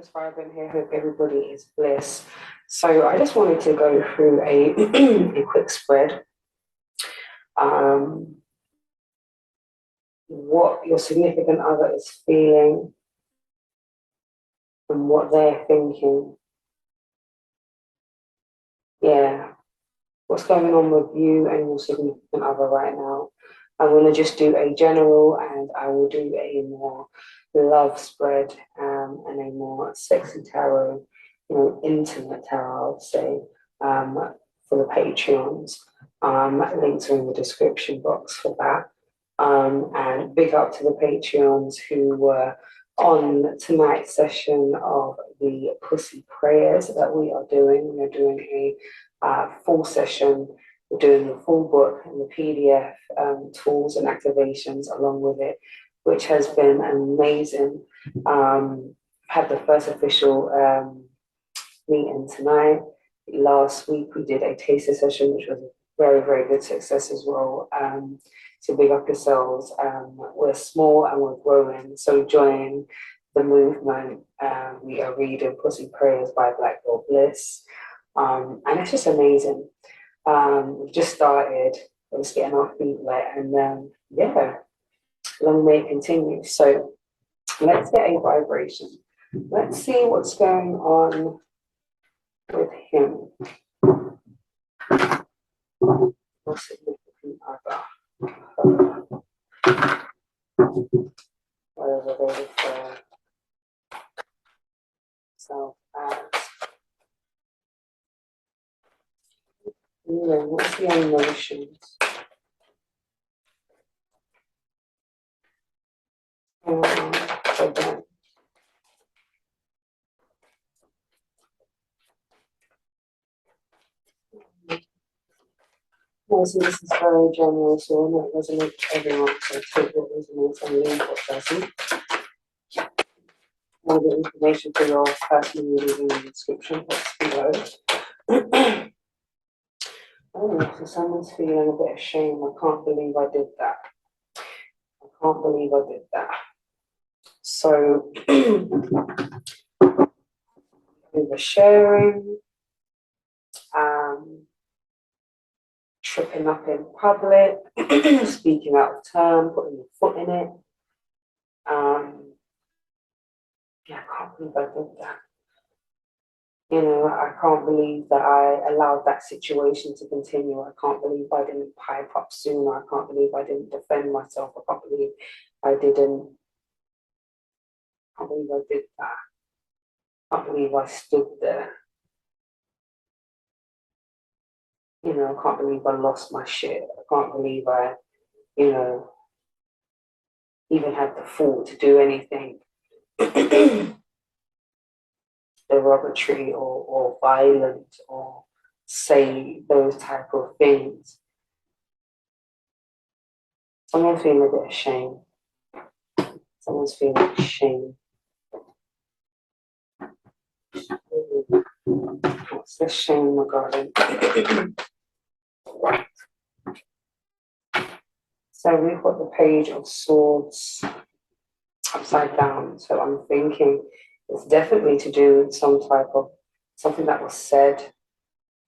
just vibing here. Hope everybody is bliss. So I just wanted to go through a quick spread. What your significant other is feeling and what they're thinking. Yeah, what's going on with you and your significant other right now. I'm going to just do a general, and I will do a more love spread and a more sexy tarot, intimate tarot, I would say, for the Patreons. Links are in the description box for that. And big up to the Patreons who were on tonight's session of the Pussy Prayers that we are doing. We're doing a full session. We're doing the full book and the PDF tools and activations along with it, which has been amazing. Had the first official meeting tonight. Last week we did a taster session, which was a very, very good success as well. So big up yourselves. We're small and we're growing, so join the movement. We are reading Pussy Prayers by Black Girl Bliss, and it's just amazing. We've just started, we're just getting our feet wet, and yeah, long may it continue. So let's get a vibration. Let's see what's going on with him. Your significant other. Whatever they refer self as. What's the emotions? Again. Well, so this is very general, so it might resonate with everyone, so take what resonates and leave what doesn't. All the information for your personal reading in the description box below. Oh, so someone's feeling a bit of shame. I can't believe I did that. I can't believe I did that. So, oversharing, tripping up in public, speaking out of turn, putting your foot in it. Yeah, I can't believe I did that. I can't believe that I allowed that situation to continue. I can't believe I didn't pipe up sooner. I can't believe I didn't defend myself. I can't believe I didn't. I can't believe I did that. I can't believe I stood there. I can't believe I lost my shit. I can't believe I, even had the thought to do anything derogatory or violent or say those type of things. Someone's feeling a bit of shame. Someone's feeling shame. What's the shame regarding? So we've got the Page of Swords upside down. So I'm thinking it's definitely to do with some type of something that was said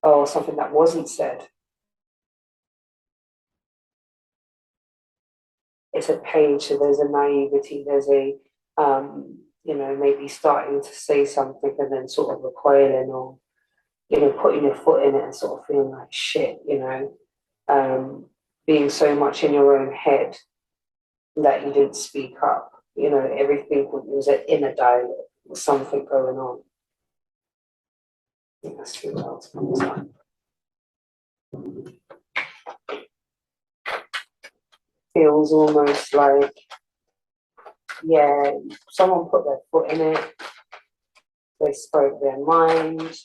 or something that wasn't said. It's a page, so there's a naivety, there's a, maybe starting to say something and then sort of recoiling or, putting your foot in it and sort of feeling like shit, being so much in your own head that you didn't speak up. Everything was an inner dialogue, there was something going on. I think that's true. What else comes up? Feels almost like, yeah, someone put their foot in it, they spoke their mind,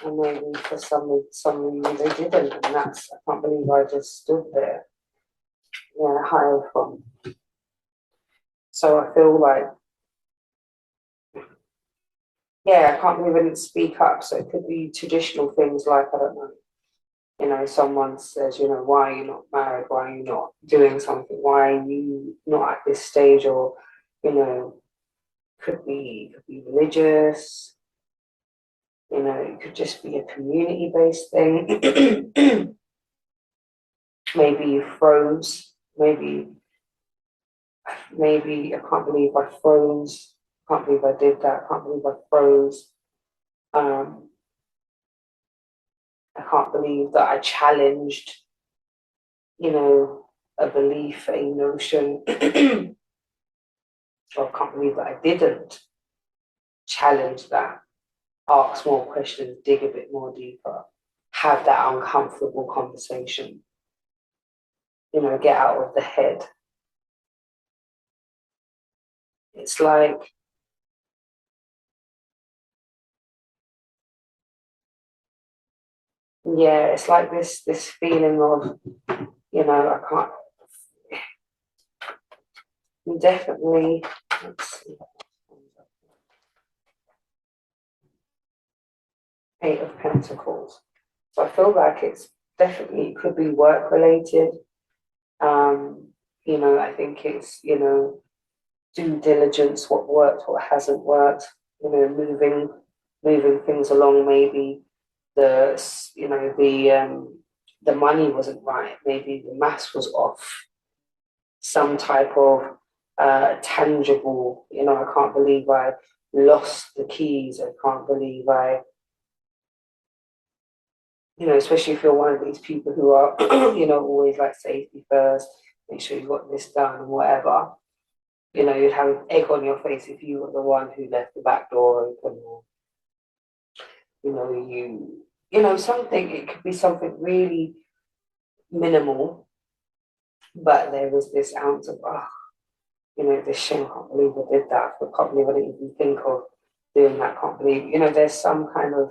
and maybe for some reason they didn't, and that's, I can't believe I just stood there. Yeah, higher from. So I feel like, yeah, I can't believe I didn't speak up. So it could be traditional things like, I don't know, someone says, why are you not married? Why are you not doing something? Why are you not at this stage? Or, could be religious, you know, it could just be a community-based thing. Maybe you froze, maybe I can't believe I froze, can't believe I did that, can't believe I froze. I can't believe that I challenged, you know, a belief, a notion. Or I can't believe that I didn't challenge that, ask more questions, dig a bit more deeper, have that uncomfortable conversation, you know, get out of the head. It's like, yeah, it's like this feeling of, you know, I can't, definitely, let's see, Eight of Pentacles. So I feel like it's definitely, it could be work related. You know, I think it's, you know, due diligence, what worked, what hasn't worked, you know, moving things along. Maybe the, you know, the money wasn't right, maybe the maths was off, some type of tangible, you know, I can't believe I lost the keys, I can't believe I, you know, especially if you're one of these people who are, you know, always like safety first, make sure you got this done and whatever. You know, you'd have egg on your face if you were the one who left the back door open, or, you know, you know, something, it could be something really minimal, but there was this ounce of, oh, you know, this shame, I can't believe I did that, I can't believe I didn't even think of doing that, can't believe, you know, there's some kind of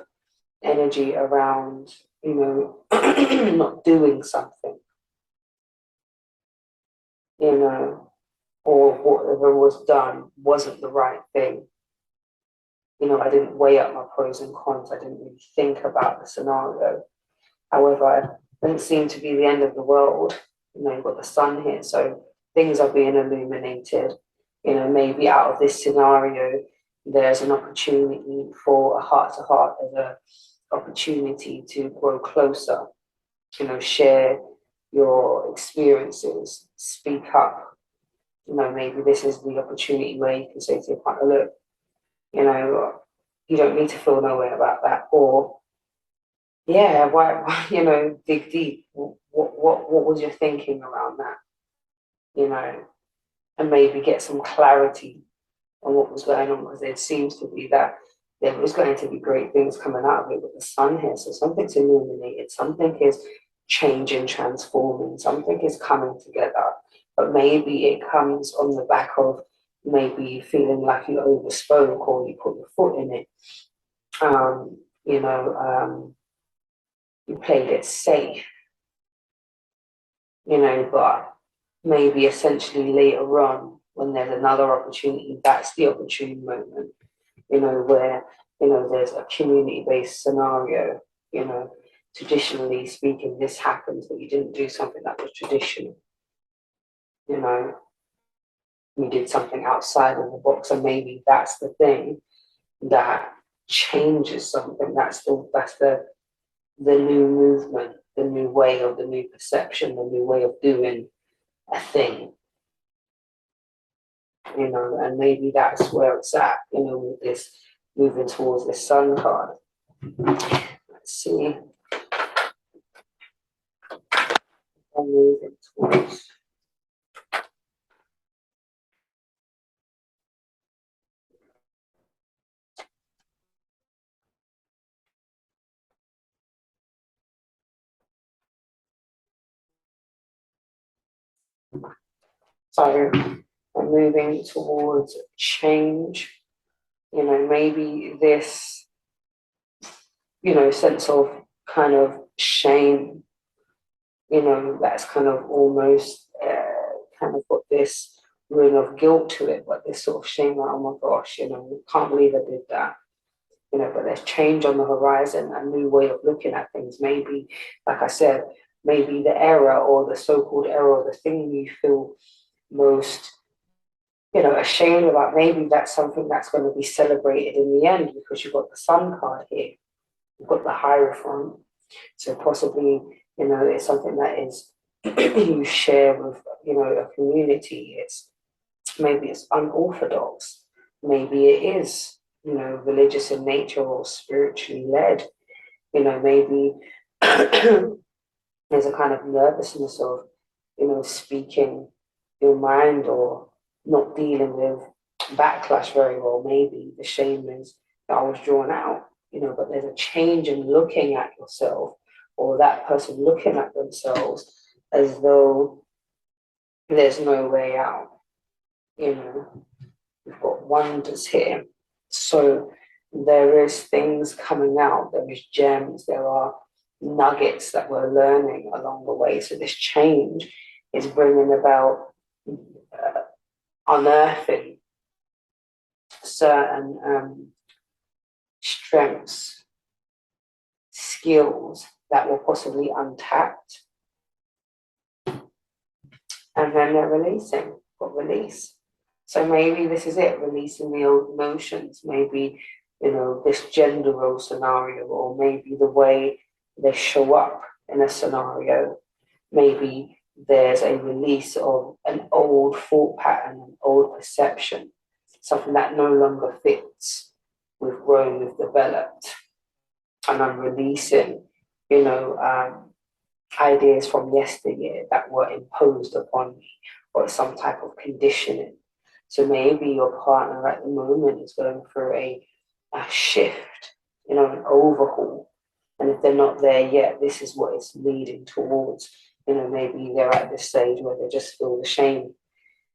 energy around, you know, not doing something, you know, or whatever was done wasn't the right thing. You know, I didn't weigh up my pros and cons. I didn't really think about the scenario. However, it doesn't seem to be the end of the world. You know, you've got the sun here, so things are being illuminated. You know, maybe out of this scenario, there's an opportunity for a heart-to-heart, there's an opportunity to grow closer, you know, share your experiences, speak up. You know, maybe this is the opportunity where you can say to your partner, look, you know, you don't need to feel no way about that. Or, yeah, why you know, dig deep. What was your thinking around that? You know, and maybe get some clarity on what was going on, because there seems to be that there was going to be great things coming out of it with the sun here. So something's illuminated, something is changing, transforming, something is coming together. But maybe it comes on the back of maybe feeling like you overspoke or you put your foot in it. You know, you played it safe, you know, but maybe essentially later on when there's another opportunity, that's the opportune moment, you know, where, you know, there's a community-based scenario, you know, traditionally speaking, this happens, but you didn't do something that was traditional, you know, you did something outside of the box, and maybe that's the thing that changes something. That's the new movement, the new way, of the new perception, the new way of doing a thing, you know, and maybe that's where it's at, you know, with this moving towards this sun card. Let's see. I'm moving towards. So I'm moving towards change, you know, maybe this, you know, sense of kind of shame, you know, that's kind of almost kind of got this ring of guilt to it, but this sort of shame, like, oh my gosh, you know, can't believe I did that, you know, but there's change on the horizon, a new way of looking at things. Maybe, like I said, maybe the error or the so-called error, or the thing you feel most, you know, ashamed about. Maybe that's something that's going to be celebrated in the end because you've got the Sun card here, you've got the Hierophant. So possibly, you know, it's something that is you share with, you know, a community. It's maybe it's unorthodox, maybe it is, you know, religious in nature or spiritually led. You know, maybe there's a kind of nervousness of, you know, speaking your mind or not dealing with backlash very well. Maybe the shame is that I was drawn out, you know, but there's a change in looking at yourself or that person looking at themselves as though there's no way out. You know, we've got wonders here. So there is things coming out, there is gems, there are nuggets that we're learning along the way. So this change is bringing about unearthing certain strengths, skills that were possibly untapped. And then they're releasing, got release. So maybe this is it, releasing the old notions, maybe, you know, this gender role scenario, or maybe the way they show up in a scenario. Maybe there's a release of an old thought pattern, an old perception, something that no longer fits. We've grown, we've developed, and I'm releasing, you know, ideas from yesteryear that were imposed upon me, or some type of conditioning. So maybe your partner at the moment is going through a shift, you know, an overhaul. And if they're not there yet, this is what it's leading towards. You know, maybe they're at this stage where they just feel ashamed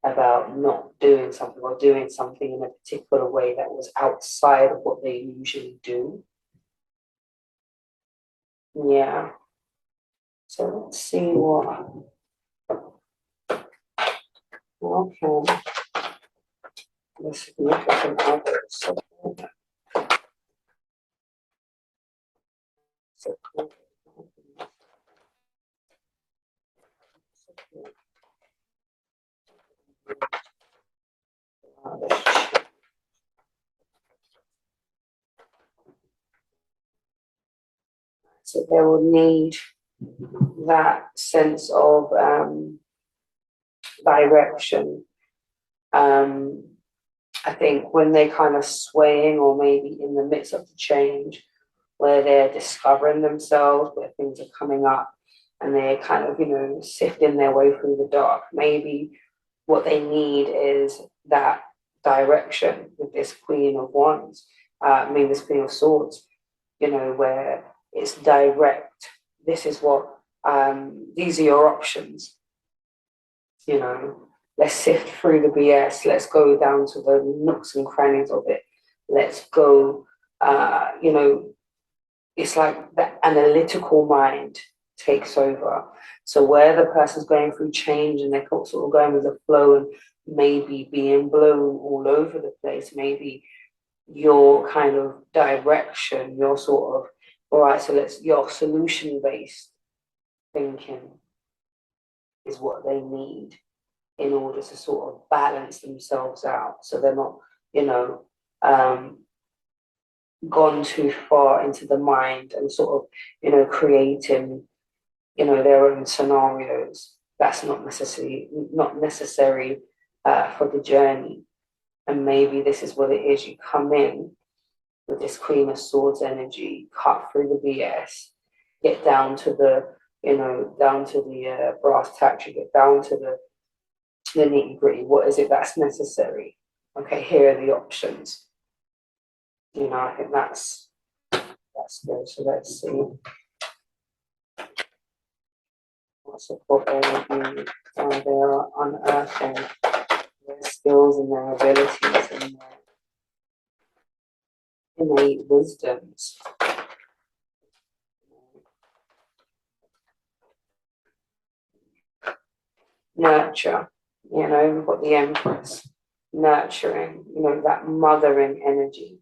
about not doing something or doing something in a particular way that was outside of what they usually do. Yeah. So let's see what. Okay. The significant others. So they will need that sense of direction. I think when they're kind of swaying or maybe in the midst of the change, where they're discovering themselves, where things are coming up and they're kind of, you know, sifting their way through the dark, maybe what they need is that direction with this Queen of Wands, this Queen of Swords, you know, where it's direct. This is what, these are your options, you know. Let's sift through the BS. Let's go down to the nooks and crannies of it. Let's go, you know, it's like the analytical mind takes over. So where the person's going through change and they're sort of going with the flow and maybe being blown all over the place, maybe your kind of direction, your sort of, all right, so your solution-based thinking is what they need in order to sort of balance themselves out. So they're not, you know, gone too far into the mind and sort of, you know, creating, you know, their own scenarios. That's not necessary for the journey. And maybe this is what it is. You come in with this Queen of Swords energy, cut through the BS, get down to the, you know, down to the brass tacks, you get down to the nitty gritty. What is it that's necessary? Okay, here are the options. You know, I think that's good. So let's see what support they will be they're unearthing their skills and their abilities and their innate wisdoms. Nurture, you know, we've got the Empress, nurturing, you know, that mothering energy,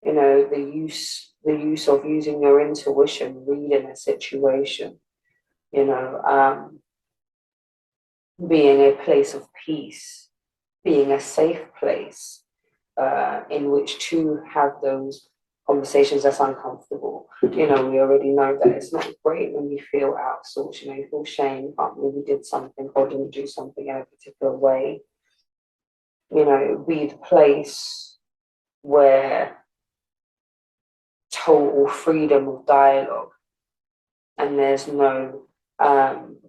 you know, the use of using your intuition, reading a situation, you know, being a place of peace, being a safe place in which to have those conversations that's uncomfortable. We already know that it's not great when you feel out of sorts, you feel shame, you can't believe you did something or didn't do something in a particular way. Be the place where total freedom of dialogue and there's no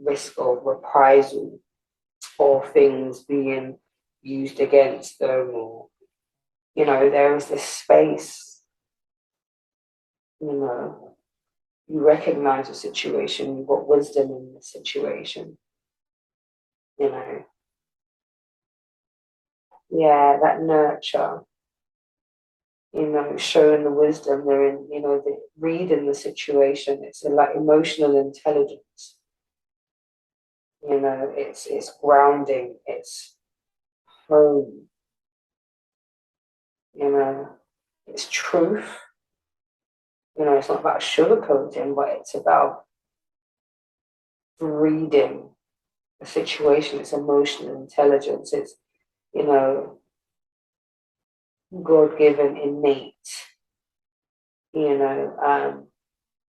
risk of reprisal or things being used against them, or there is this space. You recognize the situation, you've got wisdom in the situation. Yeah, that nurture, showing the wisdom, they're in, the reading the situation. It's like emotional intelligence. It's grounding, it's home, it's truth. It's not about sugarcoating, but it's about reading the situation. It's emotional intelligence. It's, God-given, innate,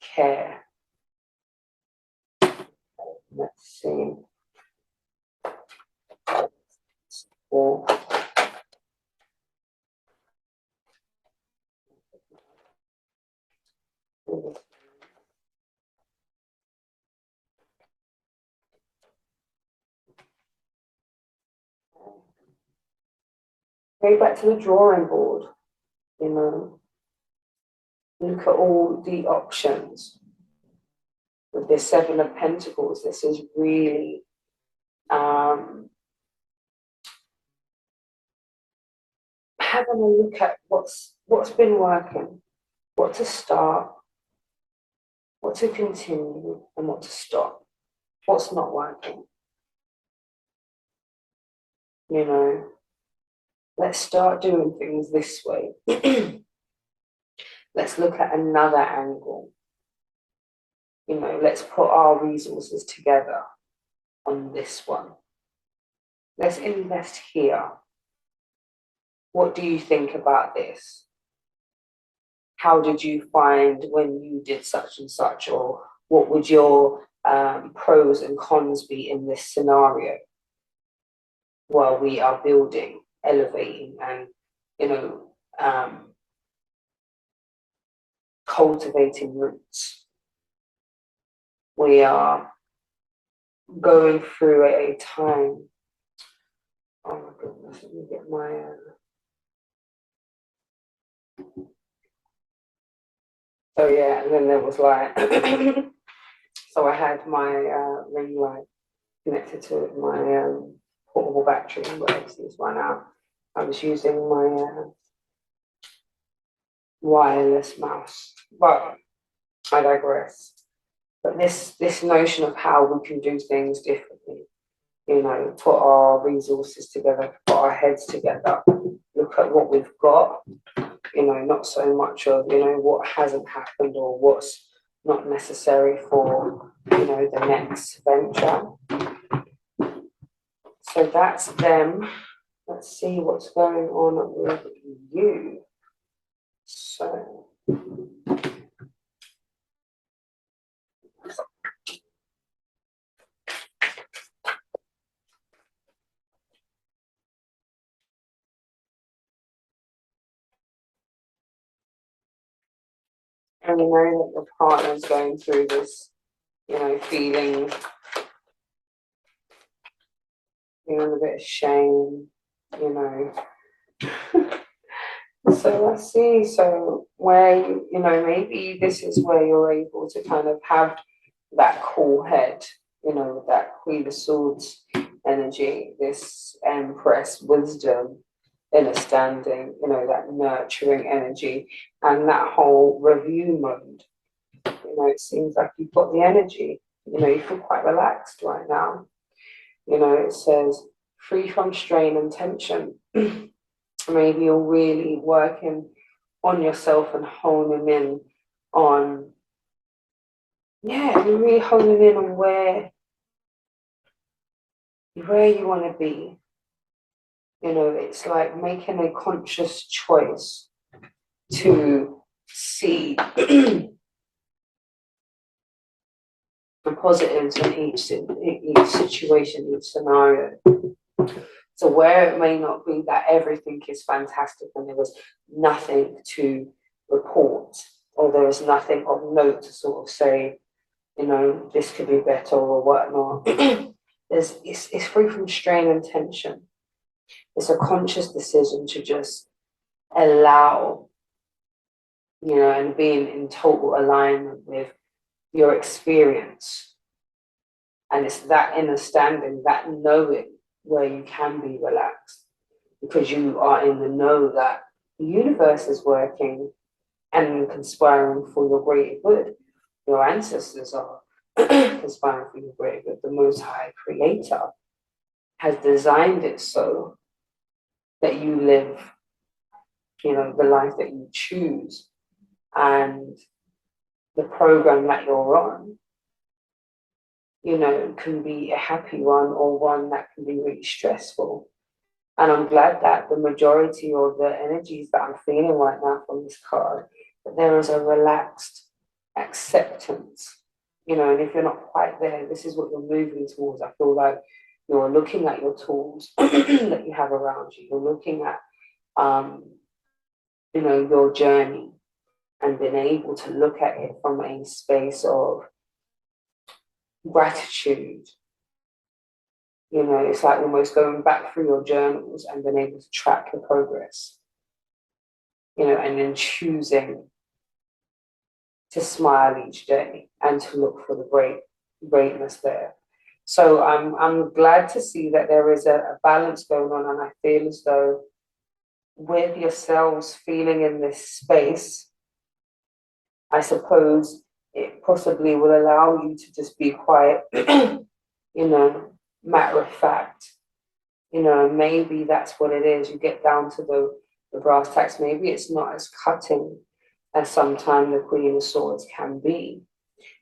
care. Let's see. Or go back to the drawing board, look at all the options. With this Seven of Pentacles, this is really having a look at what's been working, what to start, what to continue, and what to stop, what's not working. Let's start doing things this way. Let's look at another angle. Let's put our resources together on this one. Let's invest here. What do you think about this? How did you find when you did such and such? Or what would your pros and cons be in this scenario while we are building, elevating, and, cultivating roots? We are going through a time. Oh my goodness, let me get my. So yeah, and then there was like, so I had my ring light connected to my portable battery, but obviously it's run out. I was using my wireless mouse, but I digress. But this notion of how we can do things differently, put our resources together, put our heads together, look at what we've got, not so much of, what hasn't happened or what's not necessary for, the next venture. So that's them. Let's see what's going on with you. So. And you know that your partner's going through this, feeling a bit of shame, So let's see. So where maybe this is where you're able to kind of have that cool head, that Queen of Swords energy, this Empress wisdom, understanding, that nurturing energy, and that whole review mode. It seems like you've got the energy. You feel quite relaxed right now. It says free from strain and tension. Maybe you're really working on yourself and honing in on, you're really honing in on where you want to be. You know, it's like making a conscious choice to see the positives in each situation, each scenario. So where it may not be that everything is fantastic and there was nothing to report, or there is nothing of note to sort of say, you know, this could be better or whatnot. It's free from strain and tension. It's a conscious decision to just allow, you know, and being in total alignment with your experience. And it's that understanding, that knowing where you can be relaxed because you are in the know that the universe is working and conspiring for your greater good. Your ancestors are conspiring for your greater good. The Most High Creator has designed it so that you live, you know, the life that you choose, and the program that you're on, you know, can be a happy one or one that can be really stressful. And I'm glad that the majority of the energies that I'm feeling right now from this card, that there is a relaxed acceptance, you know, and if you're not quite there, this is what you're moving towards. I feel like you're looking at your tools that you have around you. You're looking at, you know, your journey and being able to look at it from a space of gratitude. You know, it's like almost going back through your journals and being able to track your progress, you know, and then choosing to smile each day and to look for the greatness there. So I'm glad to see that there is a balance going on, and I feel as though with yourselves feeling in this space, I suppose it possibly will allow you to just be quiet, you know, matter of fact. You know, maybe that's what it is. You get down to the brass tacks. Maybe it's not as cutting as sometimes the Queen of Swords can be,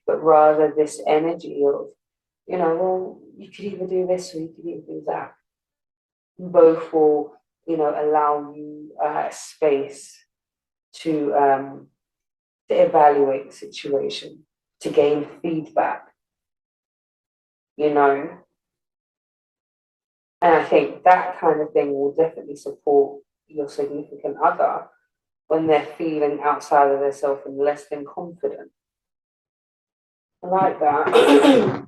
but rather this energy of, you know, well, you could either do this or you could either do that. Both will, you know, allow you space to evaluate the situation, to gain feedback, you know. And I think that kind of thing will definitely support your significant other when they're feeling outside of themselves and less than confident. I like that.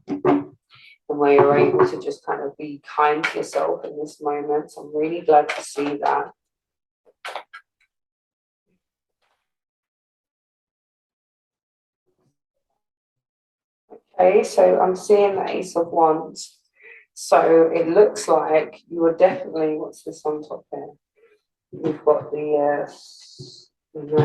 And where you're able to just kind of be kind to yourself in this moment. So I'm really glad to see that. Okay, so I'm seeing the Ace of Wands. So it looks like you are definitely, what's this on top here? We've got the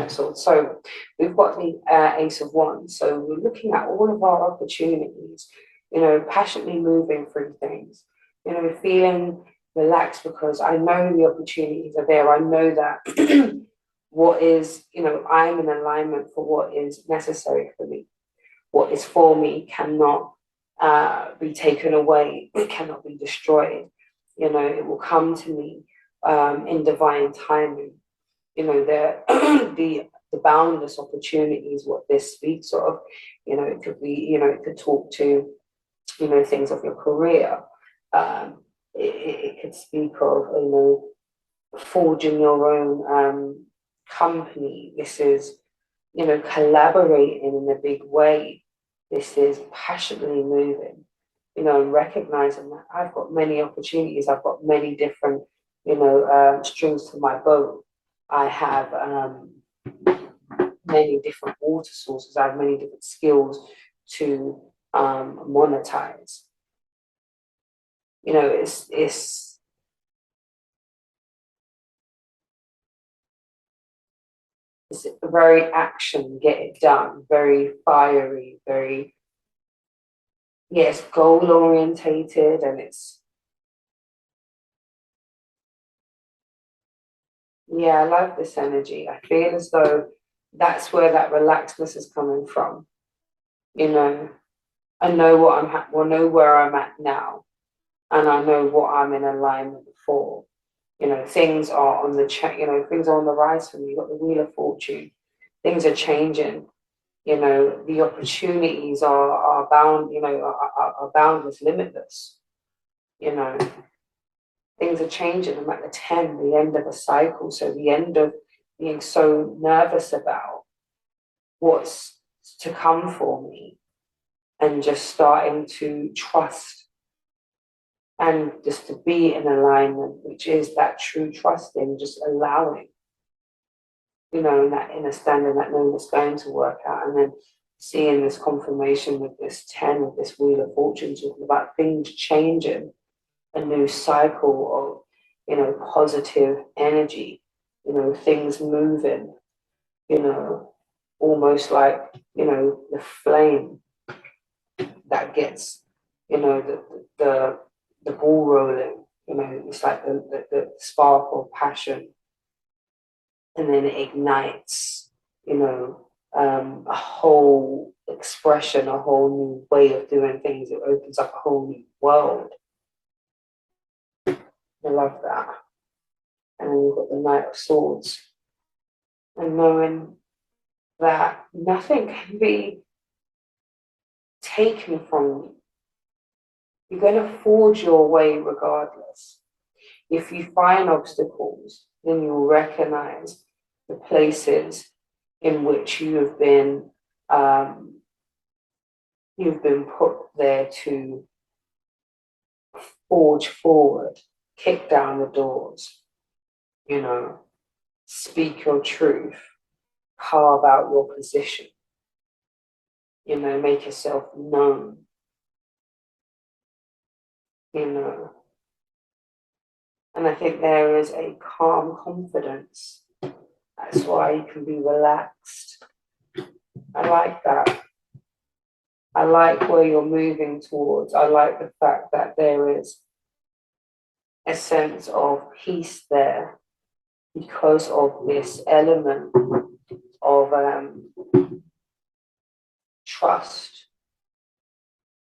Sword. So we've got the Ace of Wands. So we're looking at all of our opportunities, you know, passionately moving through things, you know, feeling relaxed because I know the opportunities are there. I know that what is, you know, I'm in alignment for what is necessary for me. What is for me cannot be taken away. It cannot be destroyed. You know, it will come to me in divine timing. You know, the boundless opportunities, what this speaks of. You know, it could be, you know, it could talk to, you know, things of your career. It could speak of, you know, forging your own company. This is, you know, collaborating in a big way. This is passionately moving, you know, and recognizing that I've got many opportunities. I've got many different, you know, strings to my bow. I have many different water sources. I have many different skills to monetize. You know, it's very action, get it done, very fiery, very, yes, goal orientated, and it's, yeah, I love this energy. I feel as though that's where that relaxedness is coming from. You know, I know what well, know where I'm at now, and I know what I'm in alignment for. You know, things are on the things are on the rise for me. You've got the Wheel of Fortune. Things are changing. You know, the opportunities are bound, are boundless, limitless. You know, things are changing. I'm at the 10, the end of a cycle. So the end of being so nervous about what's to come for me, and just starting to trust and just to be in alignment, which is that true trusting, just allowing, and that inner standing, that knowing it's going to work out. And then seeing this confirmation with this 10, with this Wheel of Fortune, talking about things changing, a new cycle of, positive energy, things moving, almost like, the flame that gets, the ball rolling, it's like the spark of passion, and then it ignites, a whole expression, a whole new way of doing things. It opens up a whole new world. I love that. And then you've got the Knight of Swords, and knowing that nothing can be taken from you. You're going to forge your way regardless. If you find obstacles, then you'll recognize the places in which you've been put there to forge forward, kick down the doors, speak your truth, carve out your position, make yourself known, And I think there is a calm confidence. That's why you can be relaxed. I like that. I like where you're moving towards. I like the fact that there is a sense of peace there because of this element of trust.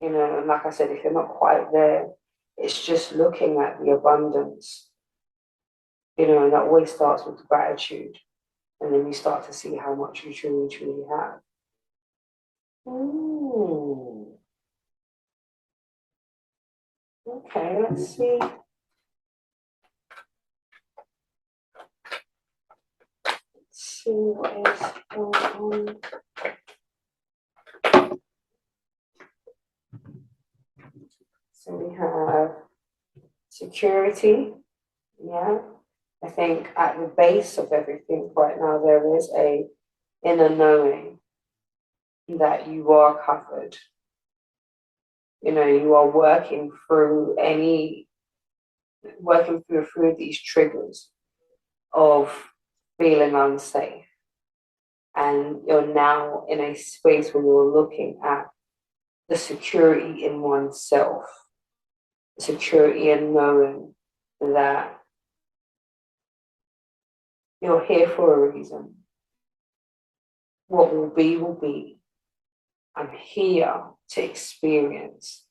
And like I said, if you're not quite there, it's just looking at the abundance, and that always starts with gratitude. And then you start to see how much you truly, truly have. Ooh. Okay, let's see. Let's see what is going on. So we have security. Yeah. I think at the base of everything right now, there is a inner knowing that you are covered. You are working through these triggers of feeling unsafe. And you're now in a space where you're looking at the security in oneself, security in knowing that you're here for a reason. What will be, will be. I'm here to experience.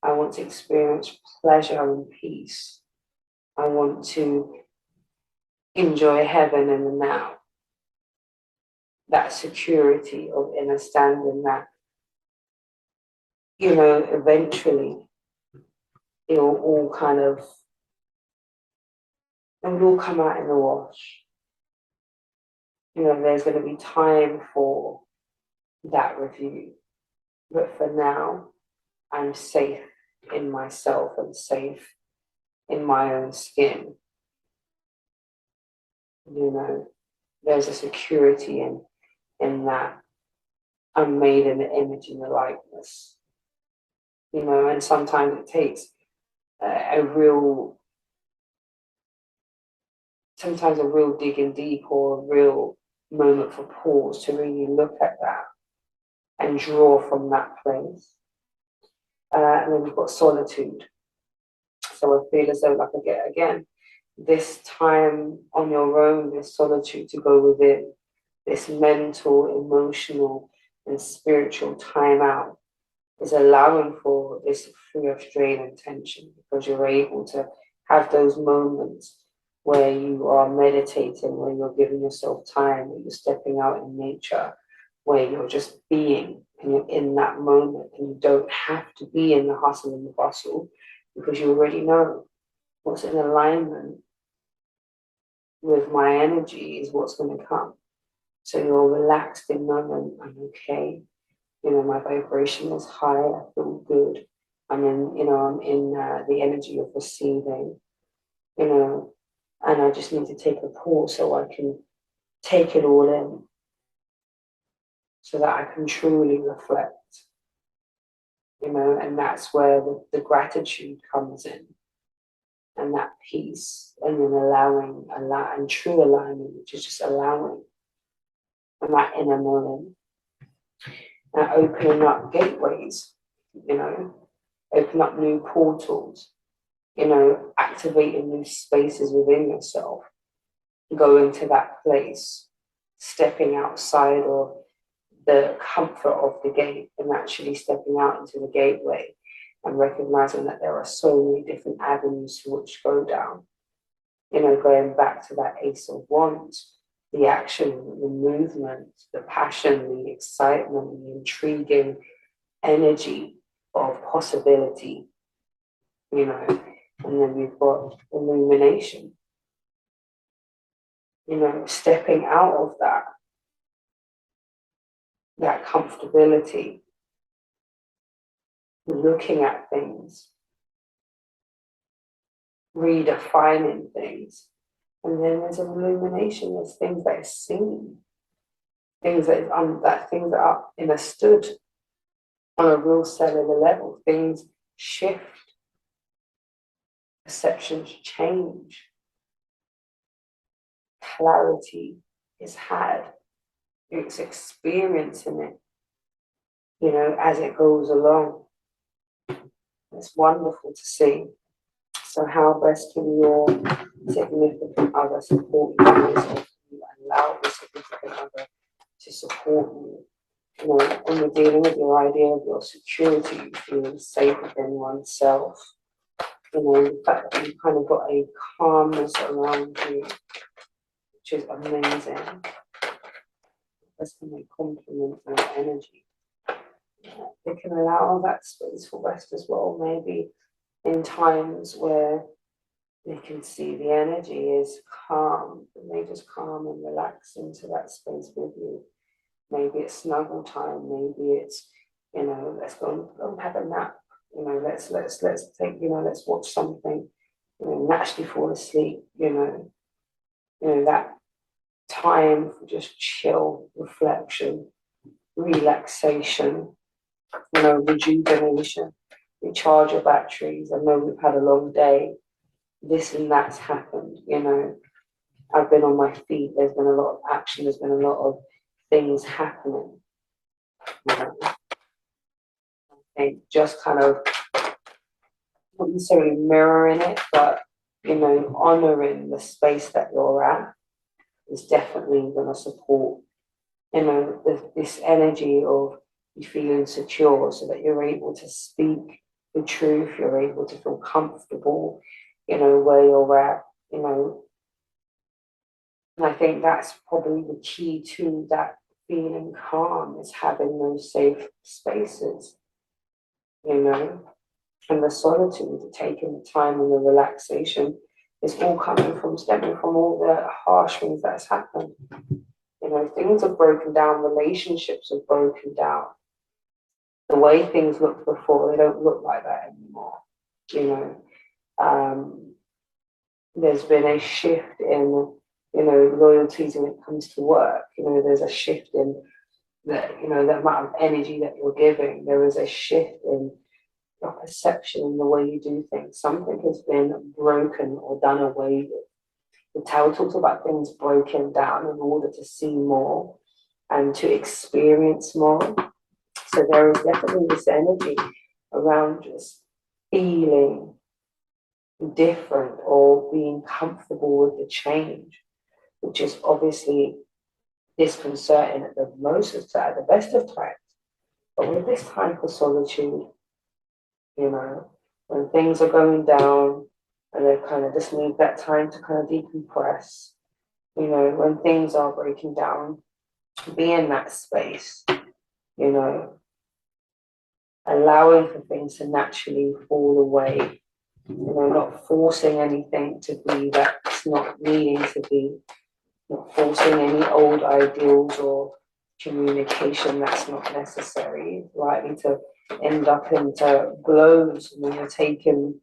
I want to experience pleasure and peace. I want to enjoy heaven in the now. That security of understanding that, eventually it will all come out in the wash. There's going to be time for that review. But for now, I'm safe in myself and safe in my own skin. There's a security in that I'm made in the image and the likeness. And sometimes it takes a real digging deep, or a real moment for pause to really look at that and draw from that place. And then you've got solitude. So I feel as though, like again, this time on your own, this solitude to go within, this mental, emotional, and spiritual time out is allowing for this free of strain and tension, because you're able to have those moments where you are meditating, where you're giving yourself time, where you're stepping out in nature, where you're just being and you're in that moment, and you don't have to be in the hustle and the bustle, because you already know what's in alignment with my energy is what's going to come. So you're relaxed in moment. I'm okay. You know, my vibration is high. I feel good. I'm in, I'm in the energy of receiving, and I just need to take a pause so I can take it all in, so that I can truly reflect, and that's where the gratitude comes in, and that peace, and then and true alignment, which is just allowing, and that inner knowing, and opening up gateways, open up new portals, activating new spaces within yourself, going to that place, stepping outside of the comfort of the gate and actually stepping out into the gateway and recognizing that there are so many different avenues to which go down. Going back to that Ace of Wands, the action, the movement, the passion, the excitement, the intriguing energy of possibility, and then we've got illumination, stepping out of that comfortability, looking at things, redefining things. And then there's illumination, there's things that are seen, things that are understood on a real cellular level. Things shift, perceptions change, clarity is had, it's experiencing it, as it goes along. It's wonderful to see. So how best can your significant other support you? You allow your significant other to support you. When you're dealing with your idea of your security, feeling safe within oneself. The fact that you've kind of got a calmness around you, which is amazing. That's going to complement your energy. They can allow that space for rest as well, maybe in times where they can see the energy is calm, and they just calm and relax into that space with you. Maybe it's snuggle time, maybe it's, let's go and have a nap, let's take, let's watch something, naturally fall asleep, that time for just chill, reflection, relaxation, rejuvenation, recharge your batteries. I know we've had a long day, this and that's happened, I've been on my feet, there's been a lot of action, there's been a lot of things happening. I think just kind of not necessarily mirroring it, but honoring the space that you're at is definitely going to support this energy of you feeling secure, so that you're able to speak the truth, you're able to feel comfortable, where you're at, and I think that's probably the key to that feeling calm, is having those safe spaces, and the solitude, the taking the time and the relaxation is all stemming from all the harsh things that's happened. Things have broken down, relationships have broken down. The way things looked before, they don't look like that anymore. There's been a shift in, loyalties when it comes to work. There's a shift in the amount of energy that you're giving. There is a shift in your perception and the way you do things. Something has been broken or done away with. The Tao talks about things broken down in order to see more and to experience more. So there is definitely this energy around just feeling different or being comfortable with the change, which is obviously disconcerting at the best of times. But with this time for solitude, when things are going down, and they kind of just need that time to kind of decompress. You know, when things are breaking down, be in that space, you know, allowing for things to naturally fall away, you know, not forcing anything to be that's not needing to be, not forcing any old ideals or communication that's not necessary, likely to end up into blows when you're taken,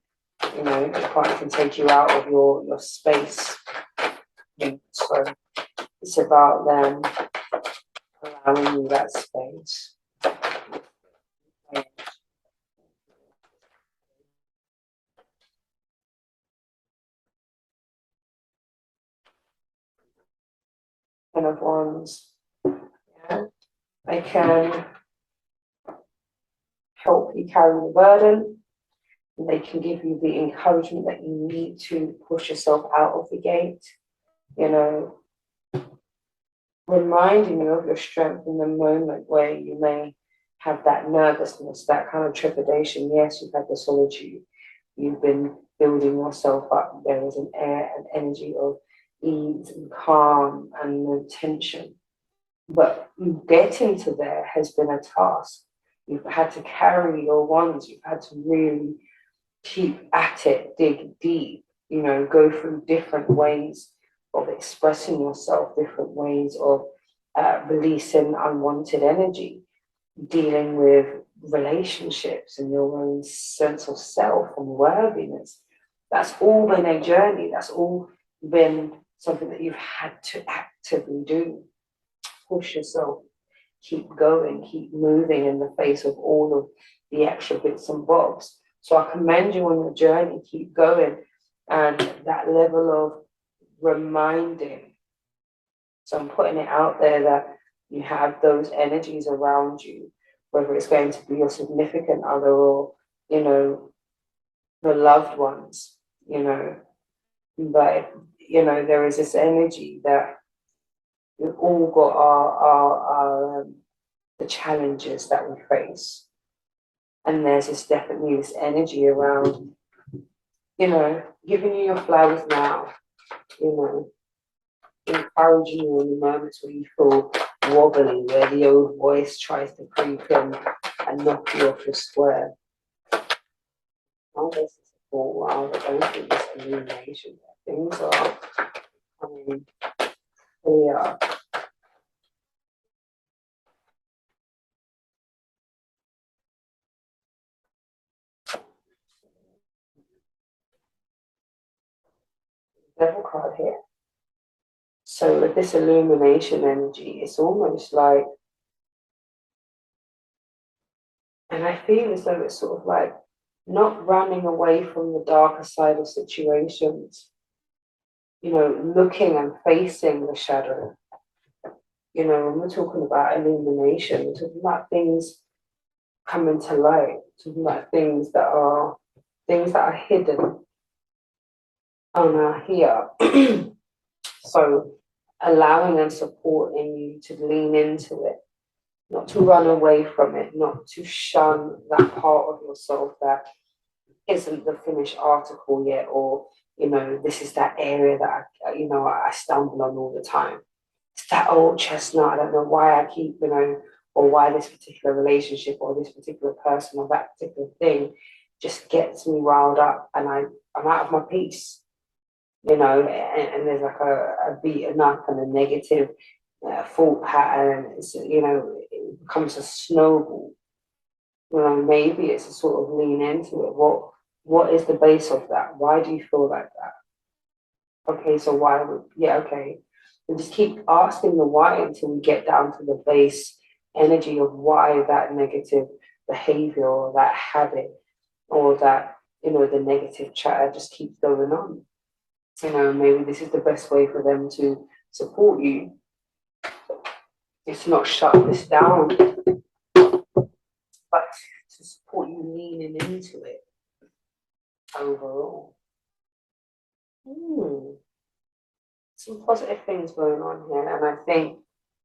you know, your partner can take you out of your space. So it's about them allowing you that space. Kind of ones, yeah, they can help you carry the burden. They can give you the encouragement that you need to push yourself out of the gate, you know, reminding you of your strength in the moment where you may have that nervousness, that kind of trepidation. Yes, you've had the solitude, you've been building yourself up. There is an air and energy of ease and calm and no tension. But getting to there has been a task. You've had to carry your wands, you've had to really keep at it, dig deep, you know, go through different ways of expressing yourself, different ways of releasing unwanted energy, dealing with relationships and your own sense of self and worthiness. That's all been a journey. That's all been something that you've had to actively do. Push yourself, keep going, keep moving in the face of all of the extra bits and bobs. So I commend you on your journey, keep going. And that level of reminding, so I'm putting it out there that you have those energies around you, whether it's going to be your significant other or, you know, the loved ones, you know. But, you know, there is this energy that we've all got our the challenges that we face. And there's this definitely this energy around, you know, giving you your flowers now, you know, encouraging you in the moments where you feel wobbly, where the old voice tries to creep in and knock you off your square. Oh, this is a while, I don't think this illumination. Things are coming clear. Devil card here. So with this illumination energy, it's almost like, and I feel as though it's sort of like not running away from the darker side of situations, you know, looking and facing the shadow. You know, when we're talking about illumination, we're talking about things coming to light, talking about things that are hidden and are here. So allowing and supporting you to lean into it, not to run away from it, not to shun that part of yourself that isn't the finished article yet, or, you know, this is that area that I stumble on all the time. It's that old chestnut. I don't know why I keep, you know, or why this particular relationship or this particular person or that particular thing just gets me riled up, and I'm out of my peace, you know, and there's like a beaten up and a negative thought pattern. It's, you know, it becomes a snowball. You know, maybe it's a sort of lean into it. What is the base of that? Why do you feel like that? Okay, so why would, yeah, okay. And just keep asking the why until we get down to the base energy of why that negative behavior or that habit or that, you know, the negative chatter just keeps going on. You know, maybe this is the best way for them to support you. It's not shut this down, but to support you leaning into it overall. Some positive things going on here, and I think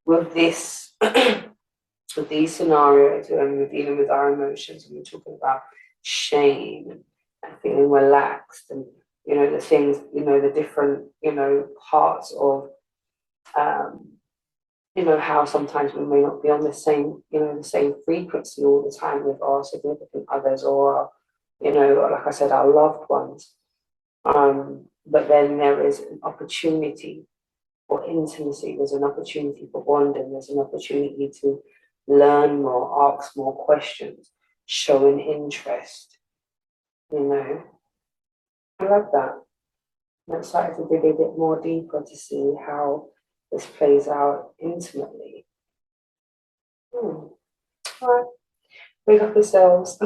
with this, with these scenarios, when we're dealing with our emotions and we're talking about shame and feeling relaxed and, you know, the things, you know, the different, you know, parts of, you know, how sometimes we may not be on the same, you know, the same frequency all the time with our significant others or, you know, like I said, our loved ones. But then there is an opportunity for intimacy, there's an opportunity for bonding, there's an opportunity to learn more, ask more questions, show an interest, you know. I love that. I'm excited to dig a bit more deeper to see how this plays out intimately. All right, big up yourselves.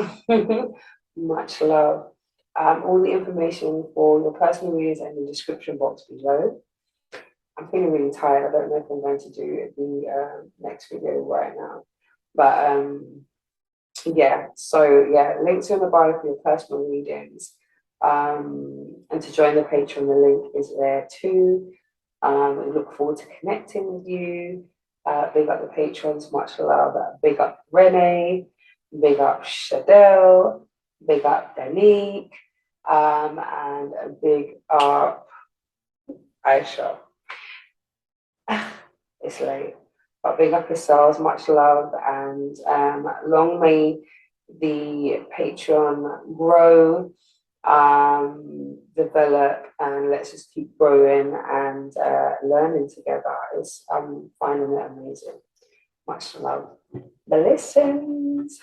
Much love. All the information for your personal readings in the description box below. I'm feeling really tired. I don't know if I'm going to do the next video right now. But yeah, so yeah, links in the bio for your personal readings. And to join the Patreon, the link is there too. We look forward to connecting with you. Big up the patrons, much love. Big up Renee, big up Shadell, big up Danique, and a big up Aisha. It's late, but big up yourselves, much love, and long may the Patreon grow, develop, and let's just keep growing and learning together. I'm finding it amazing. Much love. Blessings.